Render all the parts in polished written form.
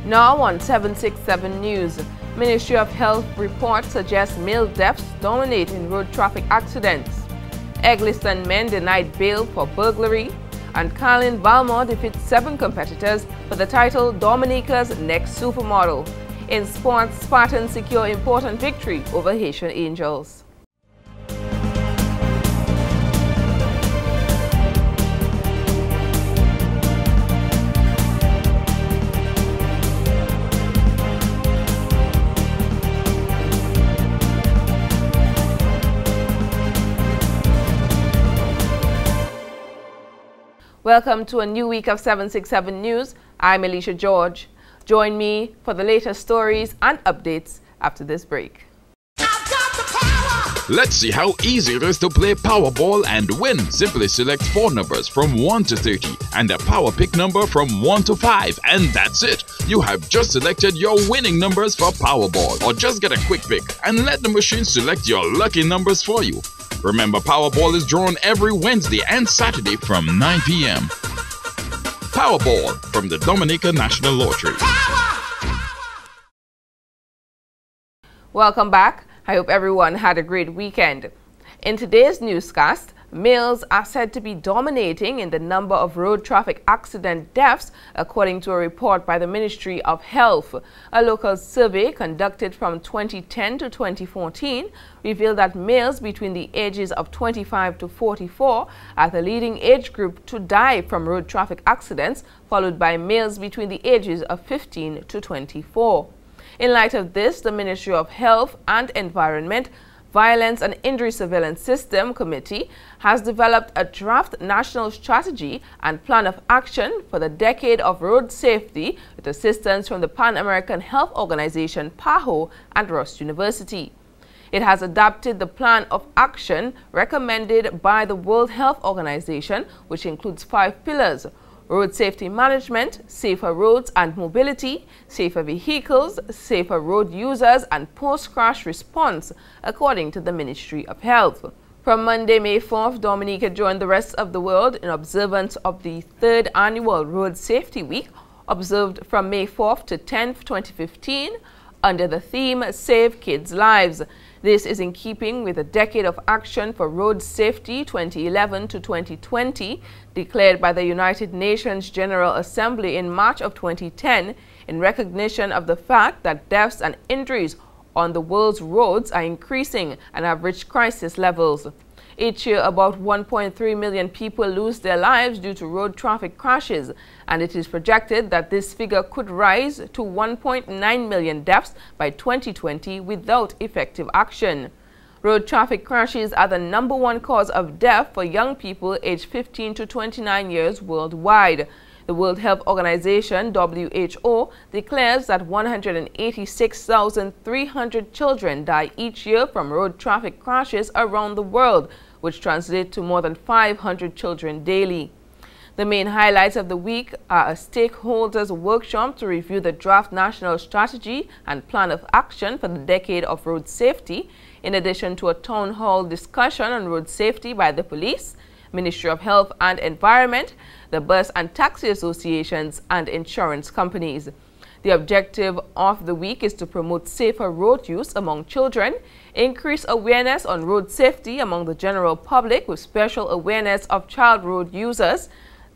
Now on 767 News, Ministry of Health report suggests male deaths dominate in road traffic accidents. Egliston men denied bail for burglary. And Carlin Valmore defeats 7 competitors for the title Dominica's Next Supermodel. In sports, Spartans secure important victory over Haitian Angels. Welcome to a new week of 767 News. I'm Alicia George. Join me for the latest stories and updates after this break. Let's see how easy it is to play Powerball and win. Simply select 4 numbers from 1 to 30 and a Power Pick number from 1 to 5, and that's it. You have just selected your winning numbers for Powerball, or just get a quick pick and let the machine select your lucky numbers for you. Remember, Powerball is drawn every Wednesday and Saturday from 9 p.m. Powerball from the Dominica National Lottery. Welcome back. I hope everyone had a great weekend. In today's newscast, males are said to be dominating in the number of road traffic accident deaths, according to a report by the Ministry of Health. A local survey conducted from 2010 to 2014 revealed that males between the ages of 25 to 44 are the leading age group to die from road traffic accidents, followed by males between the ages of 15 to 24. In light of this, the Ministry of Health and Environment Violence and Injury Surveillance System Committee has developed a draft national strategy and plan of action for the decade of road safety with assistance from the Pan American Health Organization, PAHO, and Ross University. It has adopted the plan of action recommended by the World Health Organization, which includes 5 pillars: road safety management, safer roads and mobility, safer vehicles, safer road users, and post-crash response, according to the Ministry of Health. From Monday, May 4th, Dominica joined the rest of the world in observance of the 3rd Annual Road Safety Week, observed from May 4th to 10th, 2015, under the theme Save Kids' Lives. This is in keeping with a decade of action for road safety 2011 to 2020, declared by the United Nations General Assembly in March of 2010, in recognition of the fact that deaths and injuries on the world's roads are increasing and have reached crisis levels. Each year, about 1.3 million people lose their lives due to road traffic crashes, and it is projected that this figure could rise to 1.9 million deaths by 2020 without effective action. Road traffic crashes are the #1 cause of death for young people aged 15 to 29 years worldwide. The World Health Organization, WHO, declares that 186,300 children die each year from road traffic crashes around the world, which translates to more than 500 children daily. The main highlights of the week are a stakeholders workshop to review the draft national strategy and plan of action for the decade of road safety, in addition to a town hall discussion on road safety by the police, Ministry of Health and Environment, the bus and taxi associations, and insurance companies. The objective of the week is to promote safer road use among children, increase awareness on road safety among the general public with special awareness of child road users.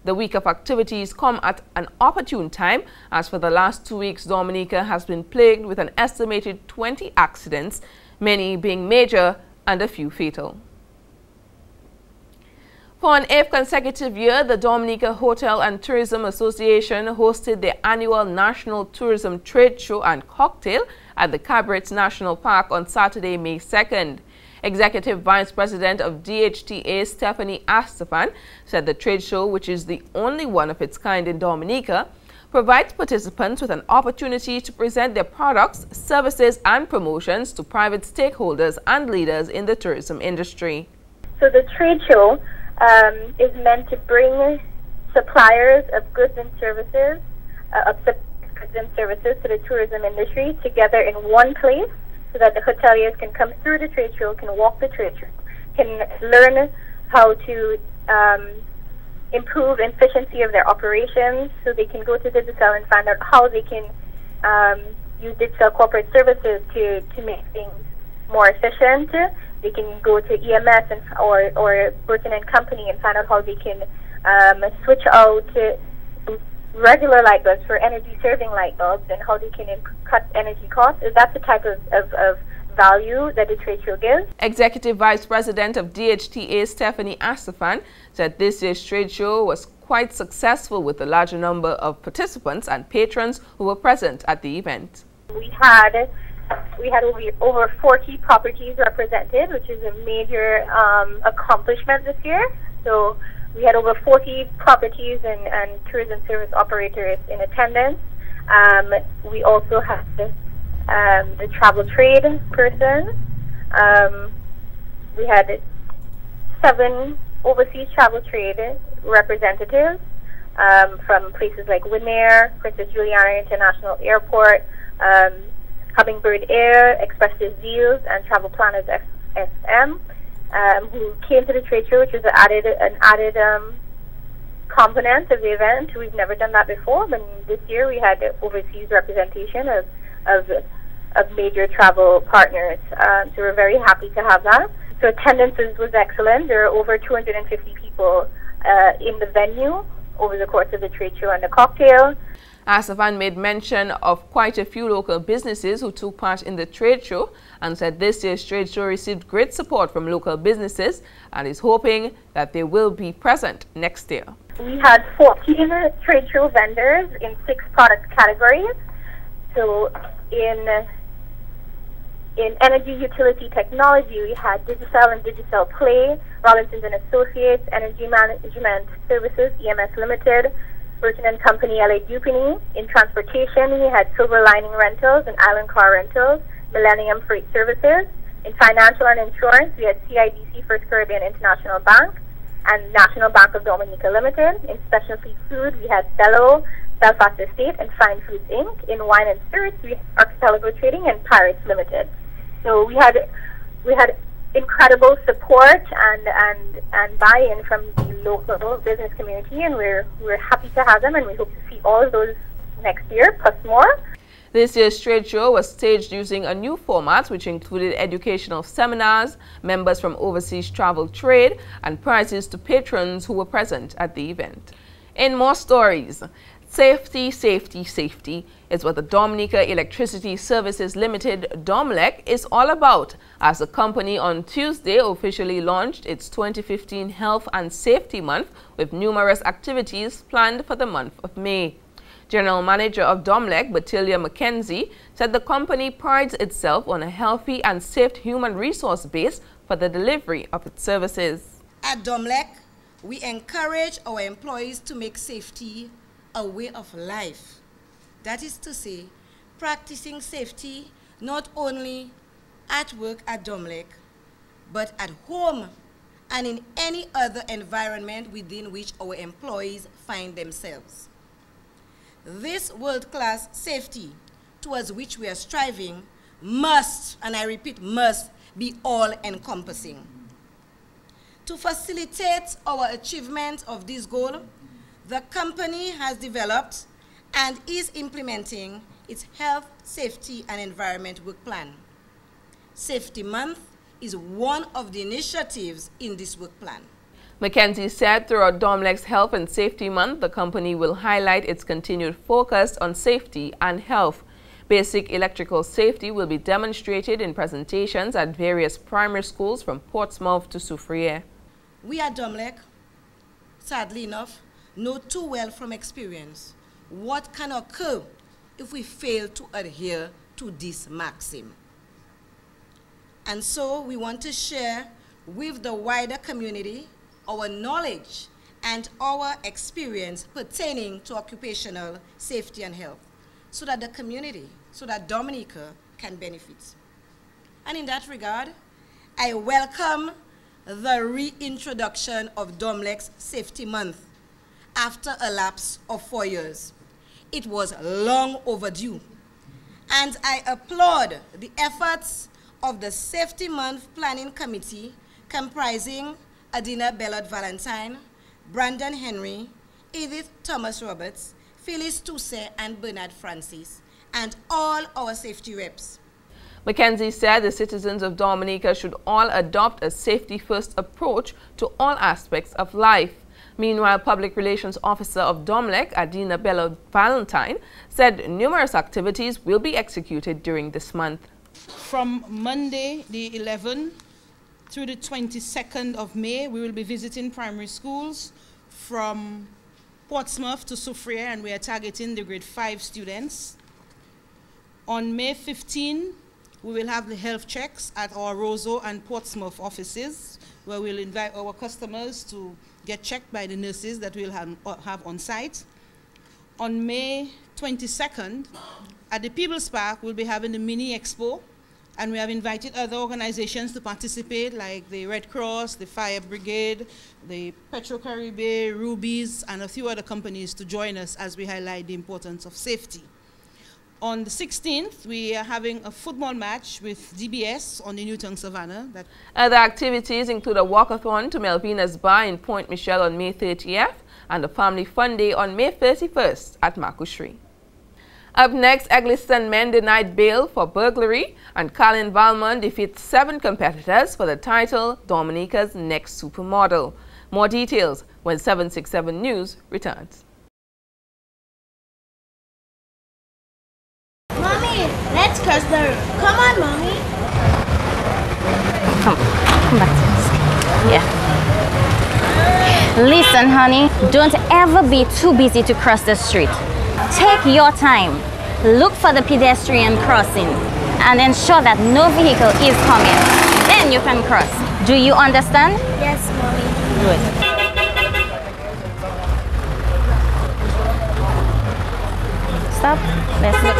The week of activities come at an opportune time, as for the last 2 weeks, Dominica has been plagued with an estimated 20 accidents, many being major and a few fatal. For an 8th consecutive year, the Dominica Hotel and Tourism Association hosted their annual National Tourism Trade Show and Cocktail at the Cabarets National Park on Saturday, May 2nd. Executive Vice President of DHTA, Stephanie Astafan, said the trade show, which is the only one of its kind in Dominica, provides participants with an opportunity to present their products, services, and promotions to private stakeholders and leaders in the tourism industry. So the trade show is meant to bring suppliers of goods and services, to the tourism industry together in one place, so that the hoteliers can come through the trade show, can walk the trade show, can learn how to improve efficiency of their operations, so they can go to Digicel and find out how they can use digital corporate services to make things more efficient. They can go to EMS or Burton and Company and find out how they can switch out to regular light bulbs for energy-saving light bulbs and how they can cut energy costs. That's the type of value that the trade show gives. Executive Vice President of DHTA, Stephanie Asafan, said this year's trade show was quite successful with a larger number of participants and patrons who were present at the event. We had over 40 properties represented, which is a major accomplishment this year. So we had over 40 properties and tourism service operators in attendance. We also had the travel trade person. We had 7 overseas travel trade representatives from places like Winair, Princess Juliana International Airport, Hummingbird Air, Express Deals, and Travel Planners SM, who came to the trade show, which was an added component of the event. We've never done that before, but this year we had overseas representation of major travel partners. So we're very happy to have that. So attendance was excellent. There are over 250 people in the venue over the course of the trade show and the cocktail. Asafan made mention of quite a few local businesses who took part in the trade show and said this year's trade show received great support from local businesses and is hoping that they will be present next year. We had 14 trade show vendors in 6 product categories. So in energy utility technology, we had Digicel and Digicel Play, Robinsons and Associates, Energy Management Services, EMS Limited, Burton and Company, LA Dupany. In transportation, we had Silver Lining Rentals and Island Car Rentals, Millennium Freight Services. In financial and insurance, we had CIBC, First Caribbean International Bank, and National Bank of Dominica Limited. In specialty food, we had Bello, Belfast Estate, and Fine Foods Inc. In wine and spirits, we had Archipelago Trading and Pirates Limited. So we had incredible support and buy-in from the local business community, and we're happy to have them, and we hope to see all of those next year, plus more. This year's trade show was staged using a new format which included educational seminars, members from overseas travel trade, and prizes to patrons who were present at the event. In more stories, safety, safety, safety is what the Dominica Electricity Services Limited, DOMLEC, is all about, as the company on Tuesday officially launched its 2015 Health and Safety Month with numerous activities planned for the month of May. General Manager of DOMLEC, Batilia McKenzie, said the company prides itself on a healthy and safe human resource base for the delivery of its services. At DOMLEC, we encourage our employees to make safety a way of life. That is to say, practicing safety not only at work at DOMLEC, but at home and in any other environment within which our employees find themselves. This world-class safety towards which we are striving must, and I repeat, must be all-encompassing. To facilitate our achievement of this goal, the company has developed and is implementing its Health, Safety and Environment Work Plan. Safety Month is one of the initiatives in this work plan. McKenzie said throughout DOMLEC's Health and Safety Month, the company will highlight its continued focus on safety and health. Basic electrical safety will be demonstrated in presentations at various primary schools from Portsmouth to Soufriere. We at DOMLEC, sadly enough, know too well from experience what can occur if we fail to adhere to this maxim. And so we want to share with the wider community our knowledge and our experience pertaining to occupational safety and health, so that the community, so that Dominica can benefit. And in that regard, I welcome the reintroduction of DOMLEC's Safety Month after a lapse of 4 years. It was long overdue, and I applaud the efforts of the Safety Month Planning Committee, comprising Adina Bellot Valentine, Brandon Henry, Edith Thomas Roberts, Phyllis Tousse, and Bernard Francis, and all our safety reps. Mackenzie said the citizens of Dominica should all adopt a safety-first approach to all aspects of life. Meanwhile, Public Relations Officer of DOMLEC, Adina Bello Valentine, said numerous activities will be executed during this month. From Monday, the 11th, through the 22nd of May, we will be visiting primary schools from Portsmouth to Soufriere, and we are targeting the grade 5 students. On May 15, we will have the health checks at our Roseau and Portsmouth offices, where we'll invite our customers to get checked by the nurses that we'll have on site. On May 22nd, at the People's Park, we'll be having the mini expo, and we have invited other organizations to participate, like the Red Cross, the Fire Brigade, the Petro-Caribe, Rubies, and a few other companies to join us as we highlight the importance of safety. On the 16th, we are having a football match with DBS on the Newtown Savannah. Other activities include a walkathon to Melvina's Bar in Point Michelle on May 30th and a family fun day on May 31st at Makushri. Up next, Egliston men denied bail for burglary, and Colin Valmont defeats 7 competitors for the title Dominica's Next Supermodel. More details when 767 News returns. Mommy, let's cross the road. Come on, Mommy. Come back to this. Yeah. Listen, honey, don't ever be too busy to cross the street. Take your time. Look for the pedestrian crossing and ensure that no vehicle is coming. Then you can cross. Do you understand? Yes, Mommy. Good. Stop. Let's look.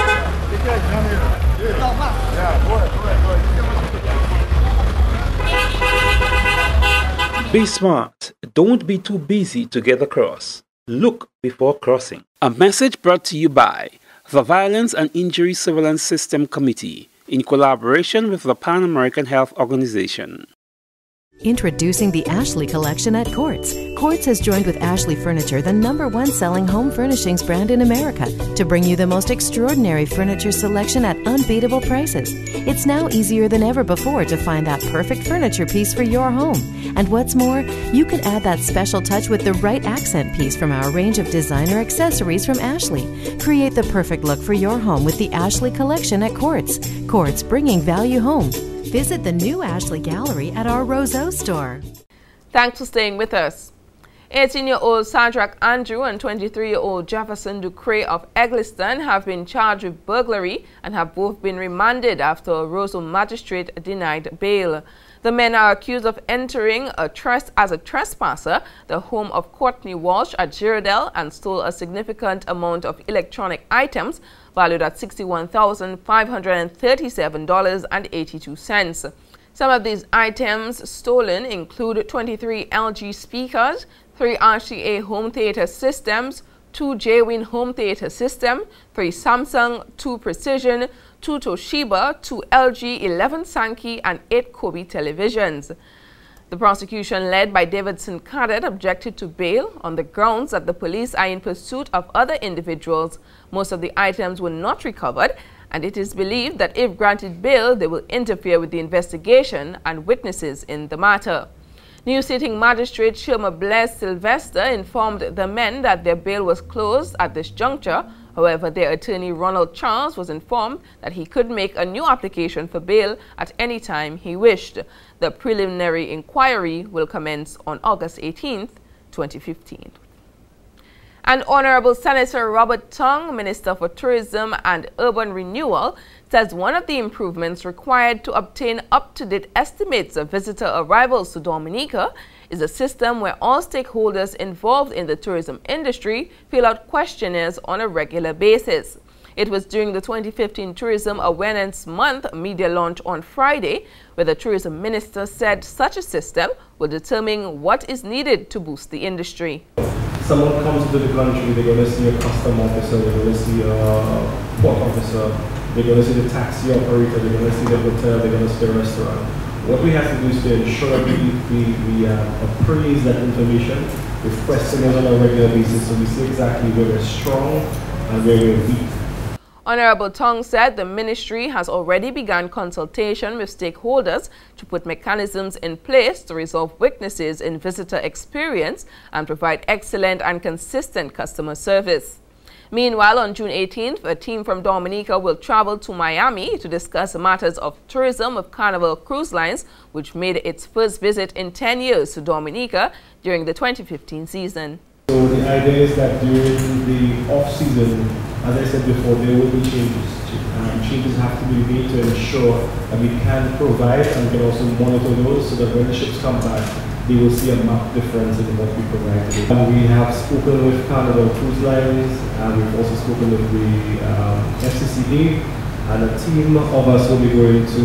Be smart. Don't be too busy to get across. Look before crossing. A message brought to you by the Violence and Injury Surveillance System Committee in collaboration with the Pan American Health Organization. Introducing the Ashley Collection at Quartz. Quartz has joined with Ashley Furniture, the #1 selling home furnishings brand in America, to bring you the most extraordinary furniture selection at unbeatable prices. It's now easier than ever before to find that perfect furniture piece for your home. And what's more, you can add that special touch with the right accent piece from our range of designer accessories from Ashley. Create the perfect look for your home with the Ashley Collection at Quartz. Quartz, bringing value home. Visit the new Ashley Gallery at our Roseau store. Thanks for staying with us. 18-year-old Sadrach Andrew and 23-year-old Jefferson Ducre of Egliston have been charged with burglary and have both been remanded after a Roseau magistrate denied bail. The men are accused of entering as a trespasser the home of Courtney Walsh at Girardel and stole a significant amount of electronic items valued at $61,537.82. Some of these items stolen include 23 LG speakers, 3 RCA home theater systems, 2 Jwin home theater system, 3 Samsung, 2 Precision, 2 Toshiba, 2 LG, 11 Sankey, and 8 Kobe televisions. The prosecution, led by Davidson Cadet, objected to bail on the grounds that the police are in pursuit of other individuals. Most of the items were not recovered, and it is believed that if granted bail, they will interfere with the investigation and witnesses in the matter. New sitting magistrate Shirma Bless Sylvester informed the men that their bail was closed at this juncture. However, their attorney Ronald Charles was informed that he could make a new application for bail at any time he wished. The preliminary inquiry will commence on August 18, 2015. And Honorable Senator Robert Tong, Minister for Tourism and Urban Renewal, says one of the improvements required to obtain up-to-date estimates of visitor arrivals to Dominica is a system where all stakeholders involved in the tourism industry fill out questionnaires on a regular basis. It was during the 2015 Tourism Awareness Month media launch on Friday, where the tourism minister said such a system will determine what is needed to boost the industry. Someone comes to the country, they're going to see a custom officer, they're going to see a port officer, they're going to see the taxi operator, they're going to see the hotel, they're going to see the restaurant. What we have to do is to ensure that we appraise that information with questionnaires on a regular basis, so we see exactly where we're strong and where we're weak. Honorable Tong said the ministry has already begun consultation with stakeholders to put mechanisms in place to resolve weaknesses in visitor experience and provide excellent and consistent customer service. Meanwhile, on June 18th, a team from Dominica will travel to Miami to discuss matters of tourism with Carnival Cruise Lines, which made its first visit in 10 years to Dominica during the 2015 season. So the idea is that during the off-season, as I said before, there will be changes. Changes have to be made to ensure that we can provide and can also monitor those so that when the ships come back, they will see a marked difference in what we provide today. And we have spoken with Carnival Cruise Lines, and we've also spoken with the FCCA, and a team of us will be going to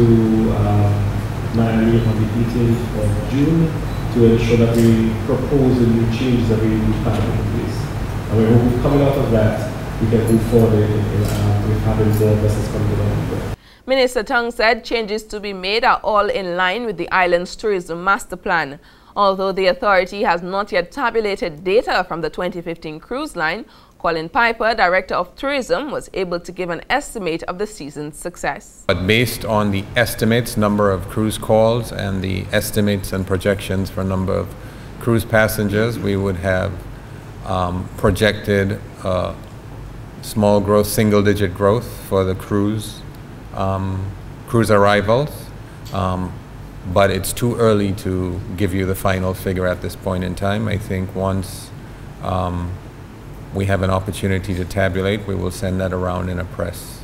Miami on the 18th of June to ensure that we propose the new changes that we plan in place. And we hope coming out of that, we can move forward with having more vessels coming along. Minister Tong said changes to be made are all in line with the island's tourism master plan. Although the authority has not yet tabulated data from the 2015 cruise line, Colin Piper, Director of Tourism, was able to give an estimate of the season's success. But based on the estimates, number of cruise calls, and the estimates and projections for number of cruise passengers, we would have projected small growth, single-digit growth for the cruise arrivals. But it's too early to give you the final figure at this point in time. I think once we have an opportunity to tabulate, we will send that around in a press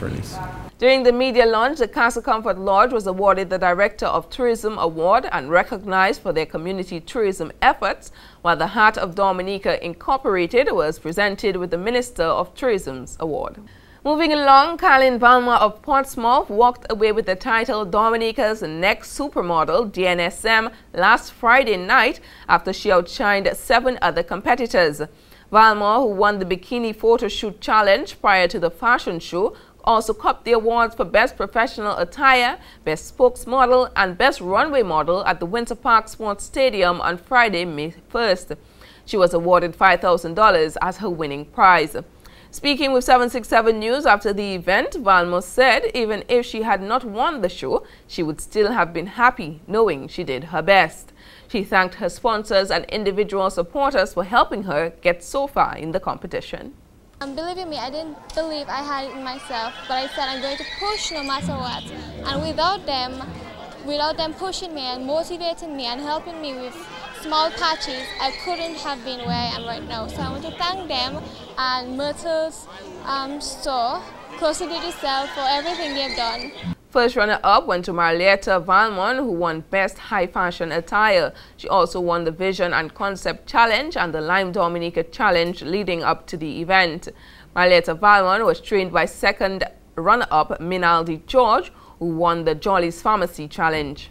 release. During the media launch, the Castle Comfort Lodge was awarded the Director of Tourism Award and recognized for their community tourism efforts, while the Heart of Dominica Incorporated was presented with the Minister of Tourism's award. Moving along, Carlin Valma of Portsmouth walked away with the title Dominica's Next Supermodel, DNSM, last Friday night after she outshined 7 other competitors. Valma, who won the Bikini Photo Shoot Challenge prior to the fashion show, also copped the awards for Best Professional Attire, Best Spokesmodel, and Best Runway Model at the Winter Park Sports Stadium on Friday, May 1st. She was awarded $5,000 as her winning prize. Speaking with 767 News after the event, Valma said even if she had not won the show, she would still have been happy knowing she did her best. She thanked her sponsors and individual supporters for helping her get so far in the competition. Believe in me, I didn't believe I had it in myself, but I said I'm going to push no matter what. And without them pushing me and motivating me and helping me with small patches, I couldn't have been where I am right now. So I want to thank them and Myrtle's store, Closer to Yourself, for everything they've done. First runner-up went to Marlieta Valmont, who won Best High Fashion Attire. She also won the Vision and Concept Challenge and the Lime Dominica Challenge leading up to the event. Marlieta Valmont was trained by second runner-up Minaldi George, who won the Jolly's Pharmacy Challenge.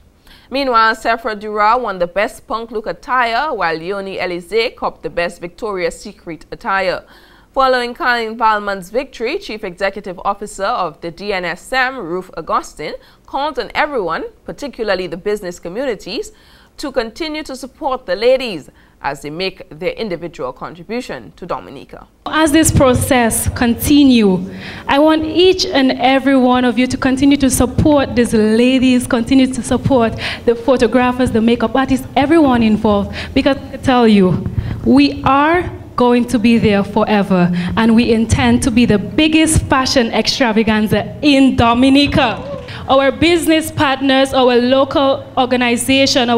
Meanwhile, Sephora Dura won the Best Punk Look Attire, while Leonie Elize copped the Best Victoria's Secret Attire. Following Colin Valmont's victory, Chief Executive Officer of the DNSM, Ruth Augustine, called on everyone, particularly the business communities, to continue to support the ladies as they make their individual contribution to Dominica. As this process continues, I want each and every one of you to continue to support these ladies, continue to support the photographers, the makeup artists, everyone involved, because I tell you, we are going to be there forever, and we intend to be the biggest fashion extravaganza in Dominica. Our business partners, our local organization,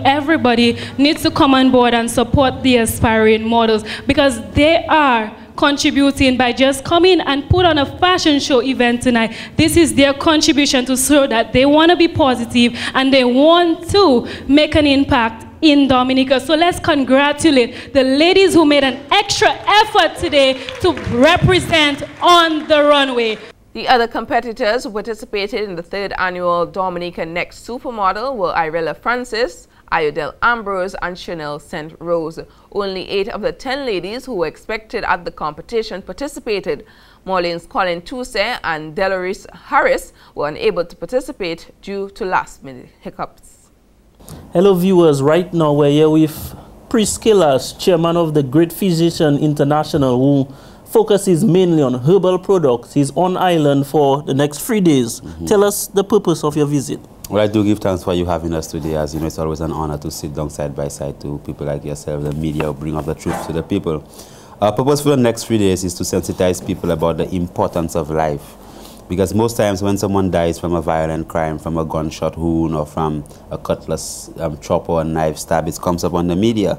everybody needs to come on board and support the aspiring models, because they are contributing by just coming and put on a fashion show event tonight. This is their contribution to show that they want to be positive and they want to make an impact in Dominica. So let's congratulate the ladies who made an extra effort today to represent on the runway. The other competitors who participated in the 3rd annual Dominica Next Supermodel were Irella Francis, Iodel Ambrose, and Chanel St. Rose. Only 8 of the 10 ladies who were expected at the competition participated. Morlene's Colin Toussaint and Delores Harris were unable to participate due to last-minute hiccups. Hello viewers, right now we're here with Priscilla, chairman of the Great Physician International, who focuses mainly on herbal products. He's on island for the next 3 days. Tell us the purpose of your visit. Well, I do give thanks for you having us today. As you know, it's always an honor to sit down side by side to people like yourself. The media will bring out the truth to the people. Our purpose for the next 3 days is to sensitize people about the importance of life. Because most times when someone dies from a violent crime, from a gunshot wound or from a cutlass, chop or a knife stab, it comes up on the media.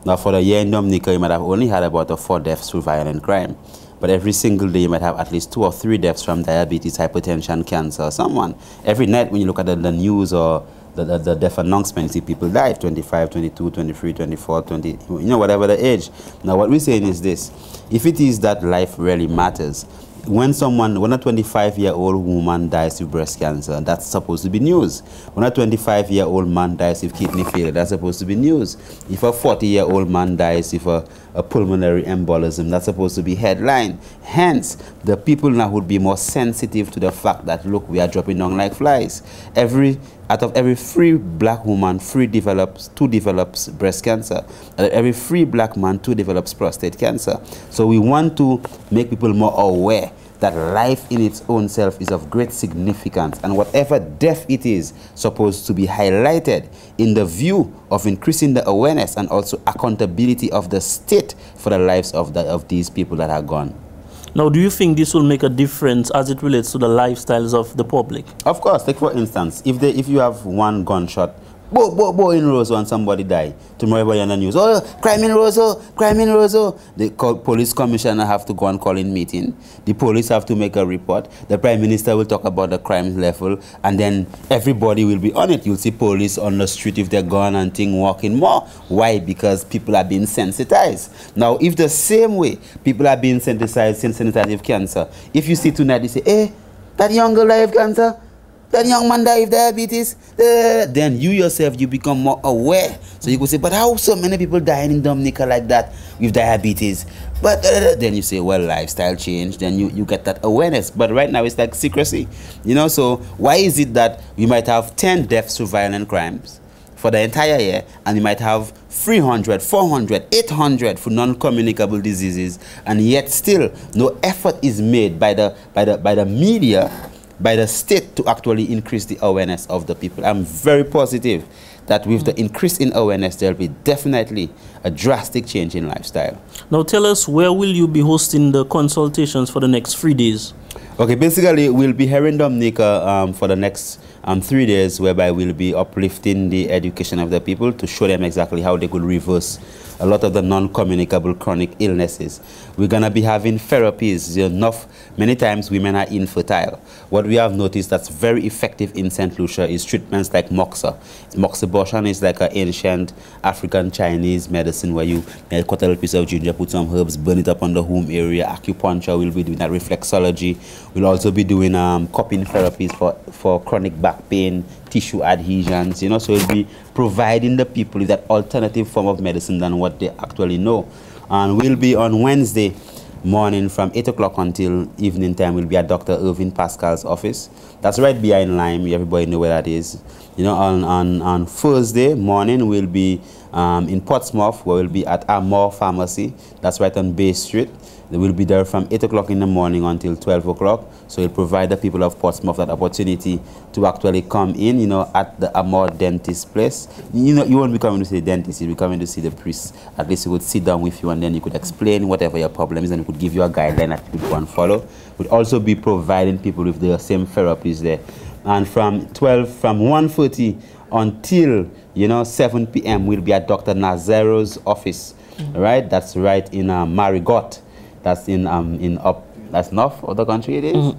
Now, for the year in Dominica, you might have only had about 4 deaths through violent crime. But every single day, you might have at least 2 or 3 deaths from diabetes, hypertension, cancer, or someone. Every night, when you look at the news or the death announcement, you see people die, 25, 22, 23, 24, 20, you know, whatever the age. Now, what we're saying is this. If it is that life really matters, when a 25-year-old woman dies with breast cancer, that's supposed to be news. When a 25-year-old man dies with kidney failure, that's supposed to be news. If a 40-year-old man dies with a pulmonary embolism, that's supposed to be headline. Hence, the people now would be more sensitive to the fact that, look, we are dropping down like flies. Out of every 3 black woman, 2 develops breast cancer. Out of every 3 black man, 2 develops prostate cancer. So we want to make people more aware that life in its own self is of great significance, and whatever death it is supposed to be highlighted in the view of increasing the awareness and also accountability of the state for the lives of these people that are gone. Now, do you think this will make a difference as it relates to the lifestyles of the public? Of course. Take for instance, if you have 1 gunshot, bo in Roseau and somebody die, tomorrow you're on the news, oh, crime in Roseau, crime in Roseau. The police commissioner have to go and call in meeting. The police have to make a report. The prime minister will talk about the crime level, and then everybody will be on it. You'll see police on the street if they're gone and thing walking more. Why? Because people are being sensitized. Now, if the same way people are being sensitized with cancer, if you see tonight, you say, hey, that young girl died of cancer, that young man died of diabetes, then you yourself, you become more aware. So you could say, but how so many people dying in Dominica like that with diabetes? But then you say, well, lifestyle change, then you get that awareness. But right now it's like secrecy, you know. So why is it that we might have 10 deaths through violent crimes for the entire year, and we might have 300, 400, 800 for non-communicable diseases, and yet still no effort is made by the media, by the state, to actually increase the awareness of the people? I'm very positive that with the increase in awareness, there will be definitely a drastic change in lifestyle. Now tell us, where will you be hosting the consultations for the next 3 days? Okay, basically we'll be here in Dominica for the next 3 days, whereby we'll be uplifting the education of the people to show them exactly how they could reverse a lot of the non-communicable chronic illnesses. We're going to be having therapies. Many times women are infertile. What we have noticed that's very effective in St. Lucia is treatments like moxa. Moxibustion is like an ancient African Chinese medicine where you cut a little piece of ginger, put some herbs, burn it up on the home area. Acupuncture, we'll be doing that. Reflexology. We'll also be doing cupping therapies for chronic back pain, tissue adhesions, you know. So we'll be providing the people with that alternative form of medicine than what they actually know. And we'll be on Wednesday morning from 8 o'clock until evening time. We'll be at Dr. Irvin Pascal's office. That's right behind Lime. Everybody know where that is. You know, on Thursday morning, we'll be in Portsmouth, where we'll be at Amor Pharmacy. That's right on Bay Street. They will be there from 8 o'clock in the morning until 12 o'clock. So it'll provide the people of Portsmouth that opportunity to actually come in, you know, at the Amor dentist place. You know, you won't be coming to see the dentist, you'll be coming to see the priest. At least he would sit down with you, and then you could explain whatever your problem is, and he could give you a guideline that you can follow. We'll also be providing people with the same therapies there. And from 1:30 until, you know, 7 p.m., we'll be at Dr. Nazaro's office. Right? That's right in Marigot. That's that's north of the country, it is?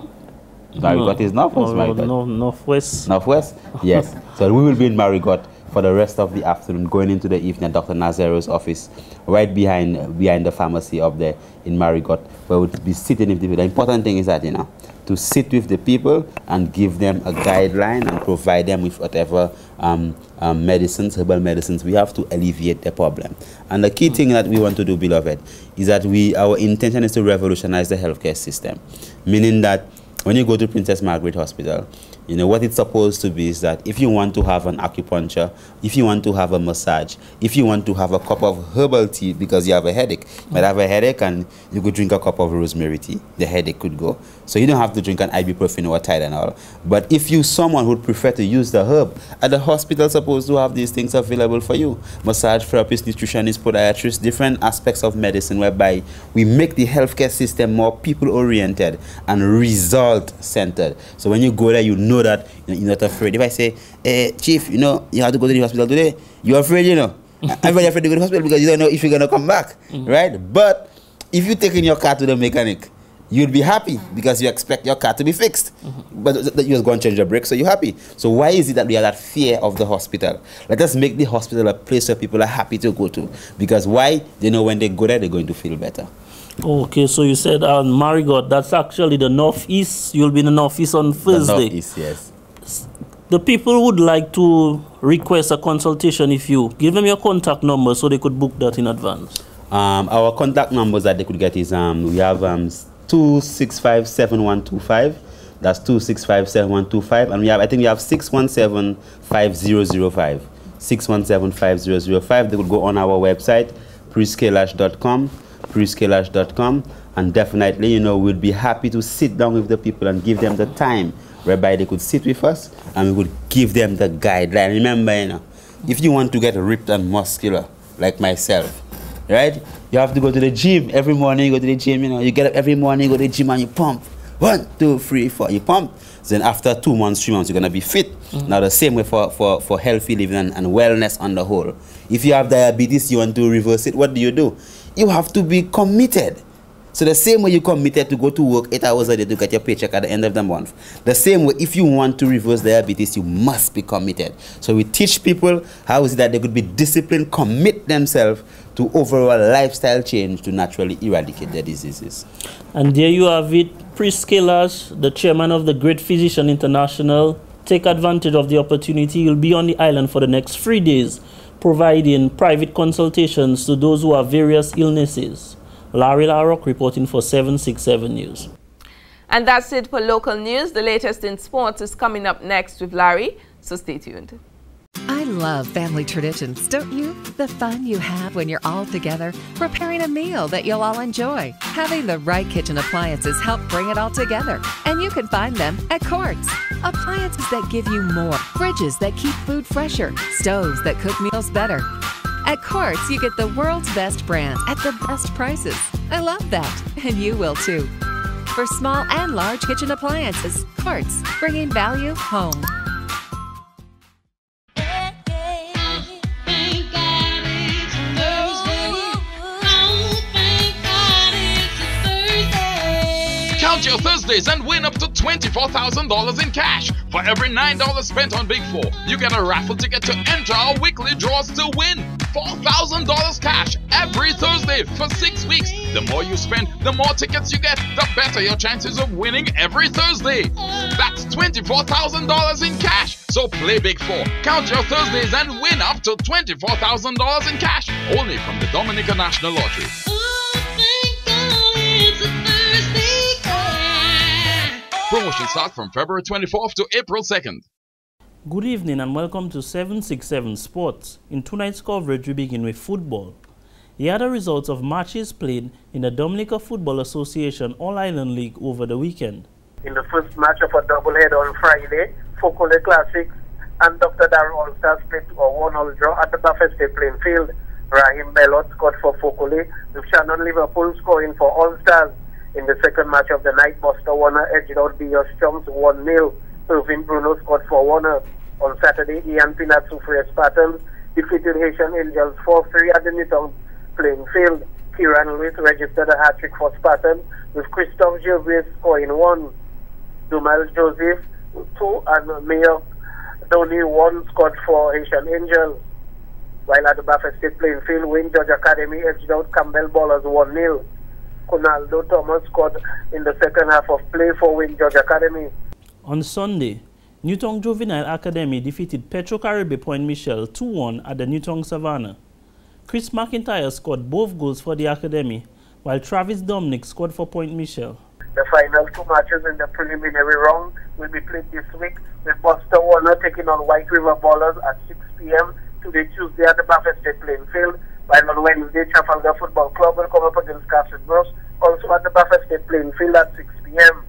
Marigot is north or Marigot? No, northwest. Northwest? Yes. So we will be in Marigot for the rest of the afternoon, going into the evening at Dr. Nazaro's office, right behind the pharmacy up there in Marigot, where we'll be sitting with the people. The important thing is that, you know, to sit with the people and give them a guideline and provide them with whatever medicines, herbal medicines, we have to alleviate the problem. And the key thing that we want to do, beloved, is that our intention is to revolutionize the healthcare system. Meaning that when you go to Princess Margaret Hospital, You know, what it's supposed to be is that if you want to have an acupuncture, if you want to have a massage, if you want to have a cup of herbal tea because you have a headache, you might have a headache and you could drink a cup of rosemary tea, the headache could go. So you don't have to drink an ibuprofen or a Tylenol. But if you someone who would prefer to use the herb, at the hospital supposed to have these things available for you. Massage therapists, nutritionists, podiatrists, different aspects of medicine whereby we make the healthcare system more people-oriented and result-centered. So when you go there, you know that you're not afraid. If I say, Chief, you know, you have to go to the hospital today, you're afraid, you know. Everybody afraid to go to the hospital because you don't know if you're going to come back, right? But if you take in your car to the mechanic, you'd be happy because you expect your car to be fixed. But you just go and change the brakes, so you're happy. So why is it that we have that fear of the hospital? Let us make the hospital a place where people are happy to go to. Because why? They know when they go there, they're going to feel better. Okay, so you said Marigot, that's actually the Northeast. You'll be in the Northeast on Thursday. The Northeast, yes. The people would like to request a consultation. If you give them your contact number so they could book that in advance. Our contact numbers that they could get is we have 265-7125. That's 265-7125. And I think we have 617-5005. 617-5005. They would go on our website, prescalash.com. And definitely, you know, we'd be happy to sit down with the people and give them the time whereby they could sit with us and we would give them the guideline. Remember, you know, if you want to get ripped and muscular, like myself, right? You have to go to the gym every morning. You go to the gym, you know, you get up every morning, you go to the gym and you pump. 1, 2, 3, 4, you pump. Then after 2 months, 3 months, you're gonna be fit. Now the same way for healthy living and wellness on the whole. If you have diabetes, you want to reverse it, what do? You have to be committed. So the same way you committed to go to work 8 hours a day to get your paycheck at the end of the month, the same way if you want to reverse diabetes, you must be committed. So we teach people how is it that they could be disciplined, commit themselves to overall lifestyle change to naturally eradicate their diseases. And there you have it, Priest Kailash, the chairman of the Great Physician International. Take advantage of the opportunity. You'll be on the island for the next 3 days, providing private consultations to those who have various illnesses. Larry Larrock reporting for 767 News. And that's it for local news. The latest in sports is coming up next with Larry, so stay tuned. I love family traditions, don't you? The fun you have when you're all together, preparing a meal that you'll all enjoy. Having the right kitchen appliances help bring it all together. And you can find them at Quartz. Appliances that give you more, fridges that keep food fresher, stoves that cook meals better. At Quartz, you get the world's best brands at the best prices. I love that, and you will too. For small and large kitchen appliances, Quartz, bringing value home. Count your Thursdays and win up to $24,000 in cash. For every $9 spent on Big 4, you get a raffle ticket to enter our weekly draws to win $4,000 cash every Thursday for 6 weeks. The more you spend, the more tickets you get, the better your chances of winning every Thursday. That's $24,000 in cash. So play Big 4, count your Thursdays and win up to $24,000 in cash. Only from the Dominica National Lottery. Promotion starts from February 24th to April 2nd. Good evening and welcome to 767 Sports. In tonight's coverage, we begin with football. Here are the results of matches played in the Dominica Football Association All-Island League over the weekend. In the first match of a doubleheader on Friday, Focole Classics and Dr. Darrow All-Stars played a 1-1 draw at the Buffett State playing field. Raheem Bellot scored for Focole, with Shannon Liverpool scoring for All-Stars. In the second match of the night, Buster Warner edged out Bios Chums 1-0. Irvin Bruno scored for Warner. On Saturday, Ian Pinat Soufriere Spartans defeated Haitian Angels 4-3 at the Newtown playing field. Kieran Lewis registered a hat-trick for Spartans, with Christophe Gervais scoring 1. Dumal Joseph 2 and Mayor Donny 1 scored for Haitian Angels. While at the Buffett State playing field, Wayne George Academy edged out Campbell Ballers 1-0. Conaldo Thomas scored in the second half of play for Wayne George Academy. On Sunday, Newtown Juvenile Academy defeated Petro Caribe Point Michel 2-1 at the Newtown Savannah. Chris McIntyre scored both goals for the Academy, while Travis Dominic scored for Point Michel. The final two matches in the preliminary round will be played this week, with Buster Warner taking on White River Ballers at 6 p.m. today, Tuesday, at the Baffin State playing field, while on Wednesday, Trafalgar Football Club will come up against Castle Bruce, also at the Baffin State playing field at 6 p.m.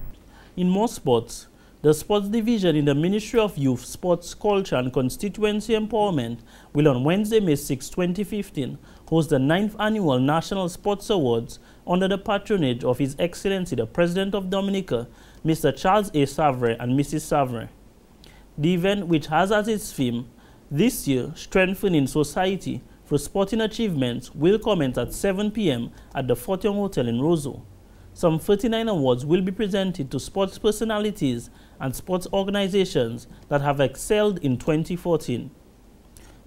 In more sports, the sports division in the Ministry of Youth, Sports, Culture and Constituency Empowerment will on Wednesday, May 6, 2015, host the 9th Annual National Sports Awards under the patronage of His Excellency the President of Dominica, Mr. Charles A. Savre and Mrs. Savre. The event, which has as its theme, this year, Strengthening Society through Sporting Achievements, will commence at 7 p.m. at the Fort Young Hotel in Roseau. Some 39 awards will be presented to sports personalities and sports organizations that have excelled in 2014.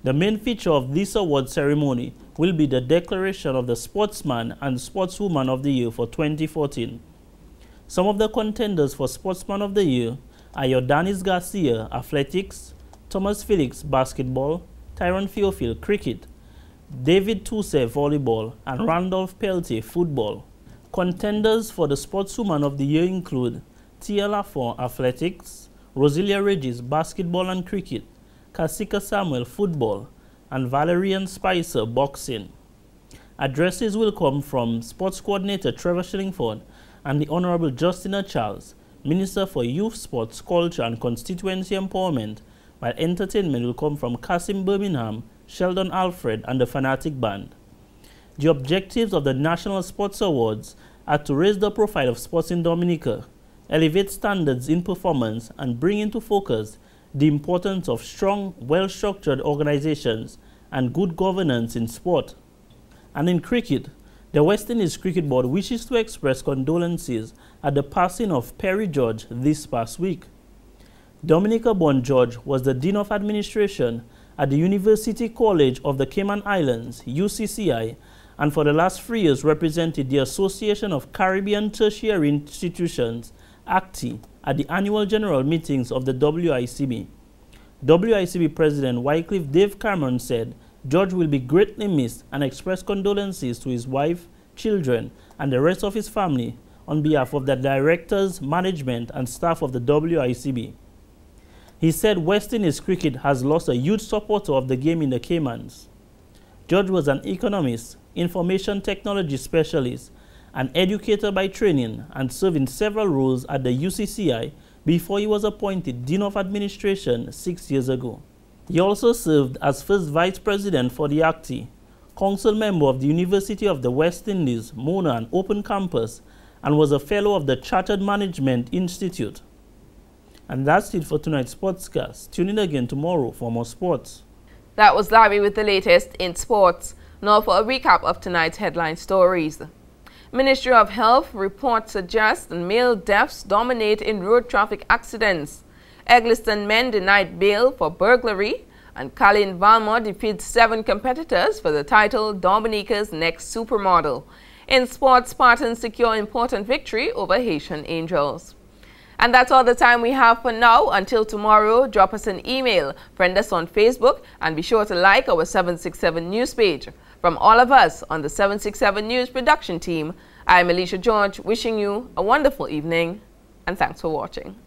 The main feature of this award ceremony will be the declaration of the Sportsman and Sportswoman of the Year for 2014. Some of the contenders for Sportsman of the Year are Jordanis Garcia, Athletics, Thomas Felix, Basketball, Tyron Theophile, Cricket, David Toussaint, Volleyball, and Randolph Peltier, Football. Contenders for the Sportswoman of the Year include Tia Lafont, Athletics, Rosilia Regis, Basketball and Cricket, Kasika Samuel, Football, and Valerian Spicer, Boxing. Addresses will come from Sports Coordinator Trevor Shillingford and the Honorable Justina Charles, Minister for Youth, Sports, Culture and Constituency Empowerment, while entertainment will come from Kasim Birmingham, Sheldon Alfred, and the Fanatic Band. The objectives of the National Sports Awards are to raise the profile of sports in Dominica, elevate standards in performance, and bring into focus the importance of strong, well-structured organizations and good governance in sport. And in cricket, the West Indies Cricket Board wishes to express condolences at the passing of Perry George this past week. Dominica-born George was the Dean of Administration at the University College of the Cayman Islands, UCCI, and for the last 3 years represented the Association of Caribbean Tertiary Institutions, ACTI, at the annual general meetings of the WICB. WICB President Wycliffe Dave Cameron said George will be greatly missed and expressed condolences to his wife, children, and the rest of his family on behalf of the directors, management, and staff of the WICB. He said West Indies cricket has lost a huge supporter of the game in the Caymans. George was an economist, information technology specialist, an educator by training, and served in several roles at the UCCI before he was appointed Dean of Administration 6 years ago. He also served as first Vice President for the ACTI, Council member of the University of the West Indies, Mona and Open Campus, and was a Fellow of the Chartered Management Institute. And that's it for tonight's Sportscast. Tune in again tomorrow for more sports. That was Larry with the latest in sports. Now for a recap of tonight's headline stories. Ministry of Health reports suggest male deaths dominate in road traffic accidents. Eggleston men denied bail for burglary, and Colleen Valmore defeats 7 competitors for the title Dominica's Next Supermodel. In sports, Spartans secure important victory over Haitian Angels. And that's all the time we have for now. Until tomorrow, drop us an email, friend us on Facebook, and be sure to like our 767 News page. From all of us on the 767 News production team, I'm Alicia George, wishing you a wonderful evening, and thanks for watching.